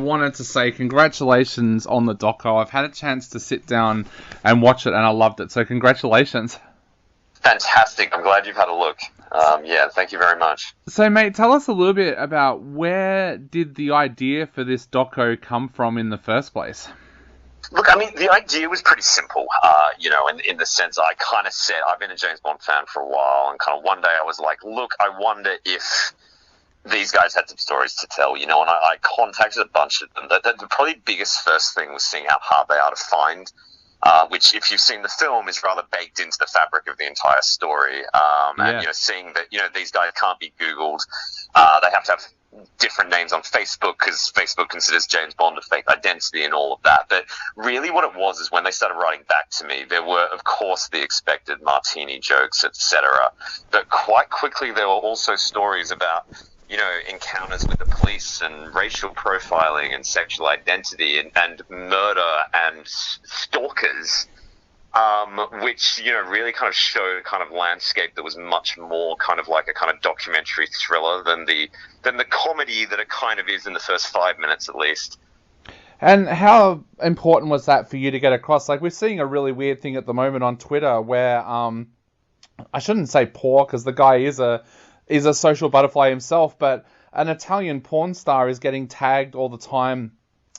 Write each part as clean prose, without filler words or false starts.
wanted to say congratulations on the doco. I've had a chance to sit down and watch it, and I loved it. So congratulations. Fantastic. I'm glad you've had a look. Yeah, thank you very much. So, mate, tell us a little bit about where did the idea for this doco come from in the first place? Look, I mean, the idea was pretty simple, in the sense I kind of said, I've been a James Bond fan for a while, and kind of one day I was like, look, I wonder if these guys had some stories to tell, and I contacted a bunch of them. The probably biggest first thing was seeing how hard they are to find, which, if you've seen the film, is rather baked into the fabric of the entire story. And, seeing that, these guys can't be Googled. They have to have different names on Facebook because Facebook considers James Bond a fake identity and all of that. But really what it was is when they started writing back to me, there were, of course, the expected martini jokes, etc. But quite quickly there were also stories about encounters with the police and racial profiling and sexual identity and murder and stalkers, which, really kind of showed a kind of landscape that was much more kind of like a kind of documentary thriller than the comedy that it kind of is in the first 5 minutes at least. And how important was that for you to get across? Like, we're seeing a really weird thing at the moment on Twitter where, I shouldn't say poor, because the guy is a social butterfly himself, but an Italian porn star is getting tagged all the time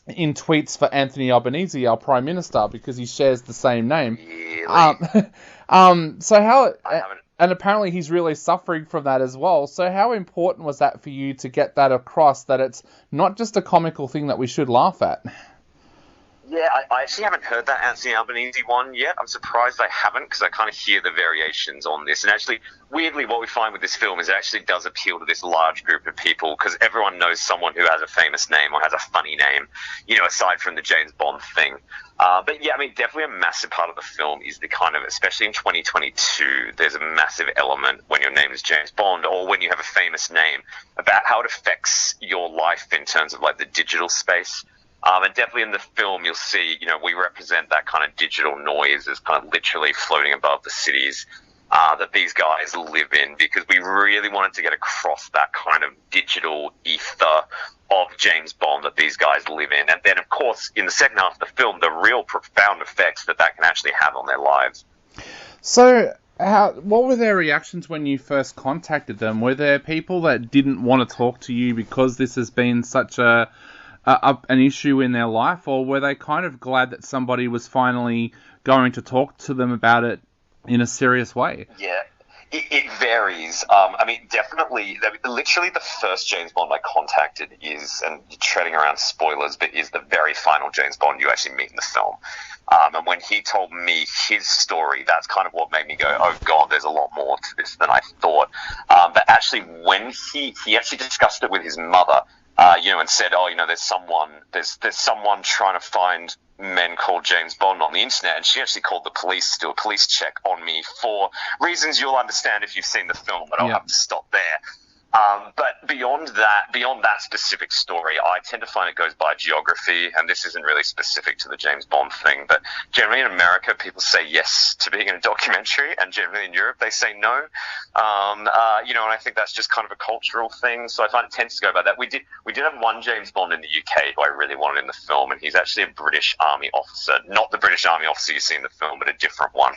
in tweets for Anthony Albanese, our Prime Minister, because he shares the same name. Really? So how... And apparently he's really suffering from that as well. So how important was that for you to get that across, that it's not just a comical thing that we should laugh at? Yeah, I actually haven't heard that Anthony Albanese one yet. I'm surprised I haven't, because I kind of hear the variations on this. And actually, weirdly, what we find with this film is it actually does appeal to this large group of people, because everyone knows someone who has a famous name or has a funny name, aside from the James Bond thing. But yeah, I mean, definitely a massive part of the film is the kind of, especially in 2022, there's a massive element when your name is James Bond or when you have a famous name about how it affects your life in terms of like the digital space. And definitely in the film, you'll see, we represent that kind of digital noise as kind of literally floating above the cities that these guys live in, because we really wanted to get across that kind of digital ether of James Bond that these guys live in. And then, of course, in the second half of the film, the real profound effects that can actually have on their lives. So, what were their reactions when you first contacted them? Were there people that didn't want to talk to you because this has been such an issue in their life, or were they kind of glad that somebody was finally going to talk to them about it in a serious way? Yeah, it varies. I mean, definitely, literally the first James Bond I contacted is, and treading around spoilers, but is the very final James Bond you actually meet in the film. And when he told me his story, that's kind of what made me go, oh God, there's a lot more to this than I thought. But actually, when he actually discussed it with his mother, and said, there's someone trying to find men called James Bond on the internet, and she actually called the police to do a police check on me for reasons you'll understand if you've seen the film, but I'll have to stop there. But beyond that specific story, I tend to find it goes by geography, and this isn't really specific to the James Bond thing, but generally in America, people say yes to being in a documentary, and generally in Europe, they say no. And I think that's just kind of a cultural thing, so I find it tends to go by that. We did have one James Bond in the UK who I really wanted in the film, and he's actually a British Army officer, not the British Army officer you see in the film, but a different one.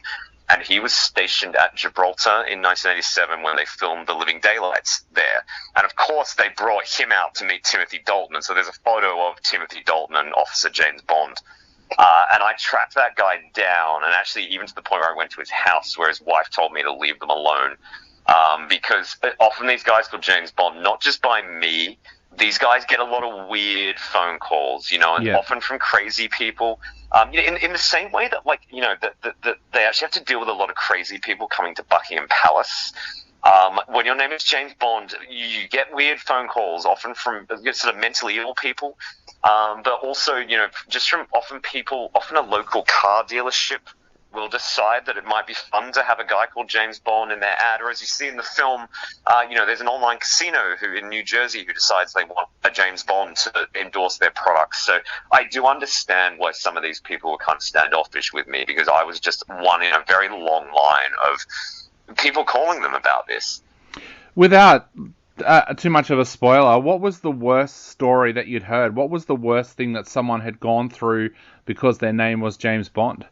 And he was stationed at Gibraltar in 1987 when they filmed The Living Daylights there. And of course, they brought him out to meet Timothy Dalton. And so there's a photo of Timothy Dalton and Officer James Bond. And I tracked that guy down, and actually even to the point where I went to his house where his wife told me to leave them alone. Because often these guys called James Bond, not just by me, these guys get a lot of weird phone calls, and often from crazy people. In the same way that, that they actually have to deal with a lot of crazy people coming to Buckingham Palace. When your name is James Bond, you get weird phone calls, often from sort of mentally ill people, but also, just from often a local car dealership will decide that it might be fun to have a guy called James Bond in their ad, or as you see in the film, there's an online casino in New Jersey who decides they want a James Bond to endorse their products. So I do understand why some of these people were kind of standoffish with me, because I was just one in a very long line of people calling them about this. Without too much of a spoiler, what was the worst story that you'd heard? What was the worst thing that someone had gone through because their name was James Bond?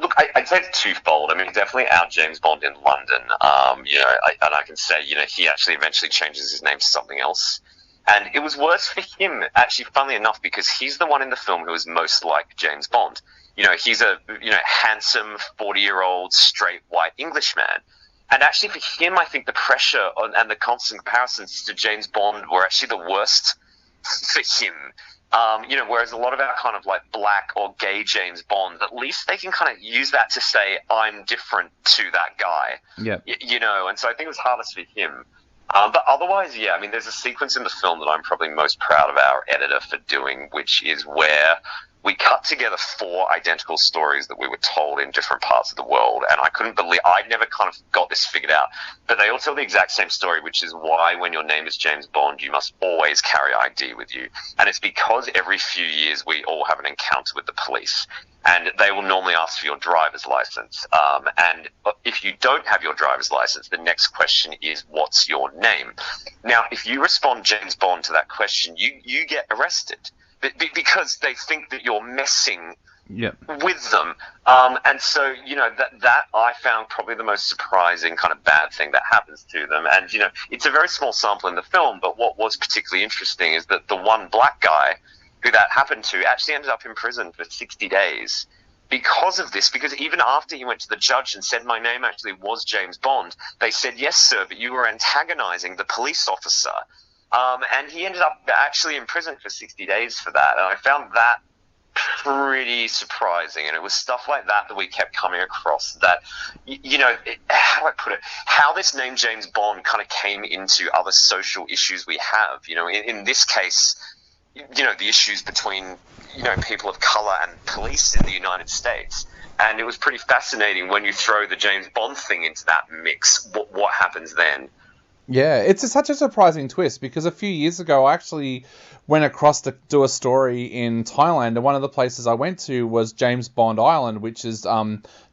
Look, I'd say it's twofold. I mean, definitely our James Bond in London. And I can say, he actually eventually changes his name to something else. And it was worse for him, actually, funnily enough, because he's the one in the film who is most like James Bond. He's a, handsome 40-year-old straight white Englishman. And actually for him, I think the pressure and the constant comparisons to James Bond were actually the worst for him. Whereas a lot of our kind of like black or gay James Bond, at least they can kind of use that to say, I'm different to that guy. Yeah. And so I think it was hardest for him. But otherwise, yeah, I mean, there's a sequence in the film that I'm probably most proud of our editor for doing, which is where we cut together 4 identical stories that we were told in different parts of the world, and I couldn't believe I'd never kind of got this figured out. But they all tell the exact same story, which is why when your name is James Bond, you must always carry ID with you. And it's because every few years we all have an encounter with the police, and they will normally ask for your driver's license. And if you don't have your driver's license, the next question is, what's your name? Now, if you respond James Bond to that question, you get arrested. Because they think that you're messing with them. And so, that I found probably the most surprising kind of bad thing that happens to them. And, it's a very small sample in the film, but what was particularly interesting is that the one black guy who that happened to actually ended up in prison for 60 days because of this, because even after he went to the judge and said my name actually was James Bond, they said, yes, sir, but you were antagonizing the police officer. And he ended up actually in prison for 60 days for that. And I found that pretty surprising. And it was stuff like that we kept coming across that, how do I put it? How this name James Bond kind of came into other social issues we have. In this case, the issues between, people of color and police in the United States. And it was pretty fascinating when you throw the James Bond thing into that mix. What happens then? Yeah, it's such a surprising twist because a few years ago I actually went across to do a story in Thailand, and one of the places I went to was James Bond Island, which is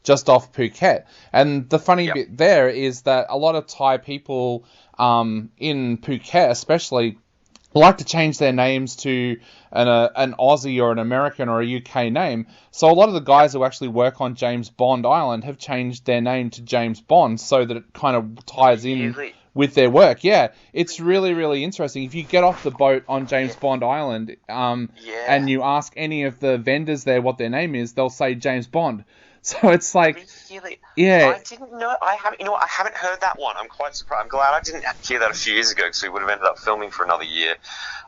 just off Phuket. And the funny bit there is that a lot of Thai people in Phuket especially like to change their names to an Aussie or an American or a UK name. So a lot of the guys who actually work on James Bond Island have changed their name to James Bond so that it kind of ties in with their work. Yeah, it's really, really interesting. If you get off the boat on James Bond Island and you ask any of the vendors there what their name is, they'll say James Bond. So it's like, really? Yeah. I didn't know. I haven't heard that one. I'm quite surprised. I'm glad I didn't hear that a few years ago because we would have ended up filming for another year.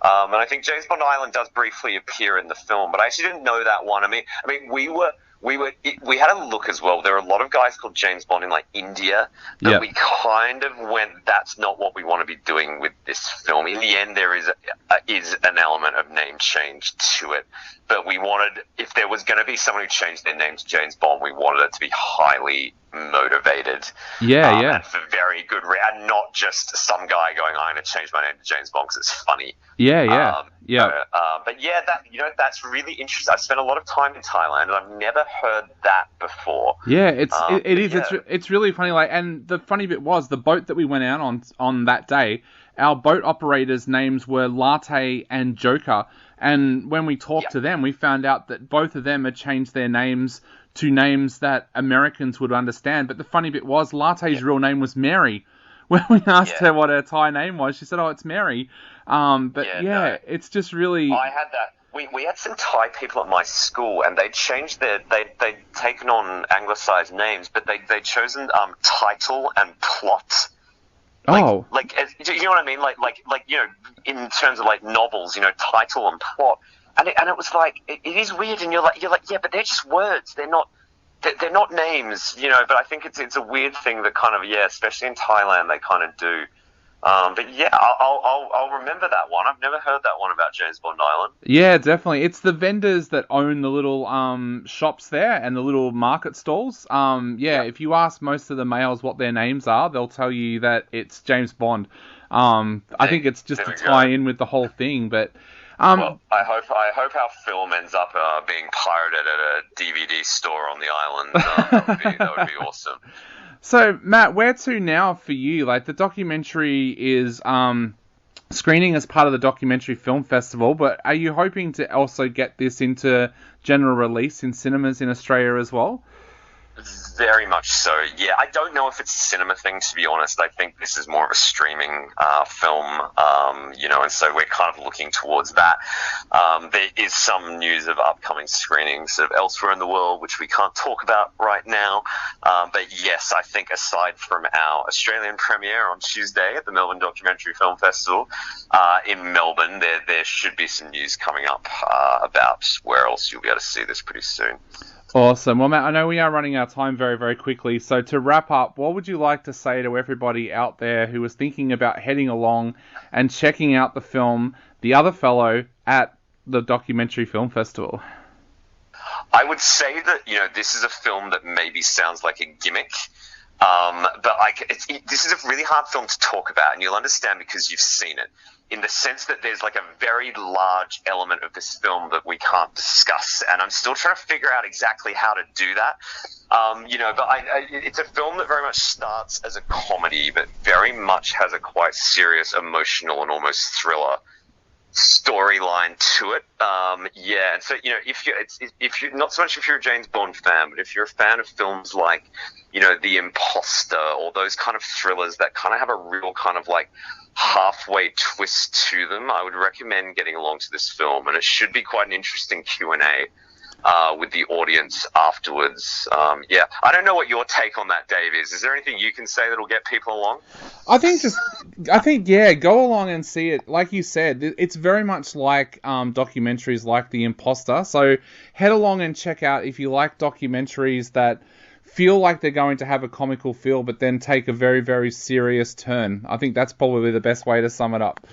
And I think James Bond Island does briefly appear in the film, but I actually didn't know that one. I mean, we had a look as well. There are a lot of guys called James Bond in like India, but we kind of went, that's not what we want to be doing with this film. In the end, there is an element of name change to it, but we wanted, if there was going to be someone who changed their name to James Bond, we wanted it to be highly motivated. And for very good reason, and not just some guy going, I'm going to change my name to James Bond because it's funny. But yeah, that's really interesting. I spent a lot of time in Thailand, and I've never heard that before. Yeah, it's really funny. Like, and the funny bit was the boat that we went out on that day. Our boat operators' names were Latte and Joker, and when we talked to them, we found out that both of them had changed their names to names that Americans would understand. But the funny bit was Latte's real name was Mary. When we asked her what her Thai name was, she said, "Oh, it's Mary." It's just really. I had that. We had some Thai people at my school, and they'd changed they'd taken on anglicized names, but they'd chosen title and plot. Do you know what I mean? Like in terms of like novels, title and plot, and it was like it is weird, and you're like, yeah, but they're just words. They're not names, But I think it's a weird thing that kind of especially in Thailand they kind of do. But yeah, I'll remember that one. I've never heard that one about James Bond Island. Yeah, definitely. It's the vendors that own the little shops there and the little market stalls. If you ask most of the males what their names are, they'll tell you that it's James Bond. I think it's just to tie in with the whole thing, but. Well, I hope our film ends up being pirated at a DVD store on the island. That would be awesome. So, Matt, where to now for you? Like, the documentary is screening as part of the Documentary Film Festival, but are you hoping to also get this into general release in cinemas in Australia as well? Very much so. Yeah, I don't know if it's a cinema thing, to be honest. I think this is more of a streaming film, and so we're kind of looking towards that. There is some news of upcoming screenings of elsewhere in the world, which we can't talk about right now. But yes, I think aside from our Australian premiere on Tuesday at the Melbourne Documentary Film Festival in Melbourne, there should be some news coming up about where else you'll be able to see this pretty soon. Awesome. Well, Matt, I know we are running out of time very, very quickly. So to wrap up, what would you like to say to everybody out there who is thinking about heading along and checking out the film The Other Fellow at the Documentary Film Festival? I would say that, this is a film that maybe sounds like a gimmick. But this is a really hard film to talk about, and you'll understand because you've seen it, in the sense that there's like a very large element of this film that we can't discuss, and I'm still trying to figure out exactly how to do that. It's a film that very much starts as a comedy, but very much has a quite serious, emotional, and almost thriller storyline to it. And so if you're not so much if you're a James Bond fan, but if you're a fan of films like The Imposter, or those kind of thrillers that kind of have a real kind of like halfway twist to them, I would recommend getting along to this film, and it should be quite an interesting Q&A with the audience afterwards. I don't know what your take on that, Dave, is. Is there anything you can say that'll get people along? I think go along and see it. Like you said, it's very much like documentaries like The Imposter. So head along and check out if you like documentaries that feel like they're going to have a comical feel, but then take a very, very serious turn. I think that's probably the best way to sum it up.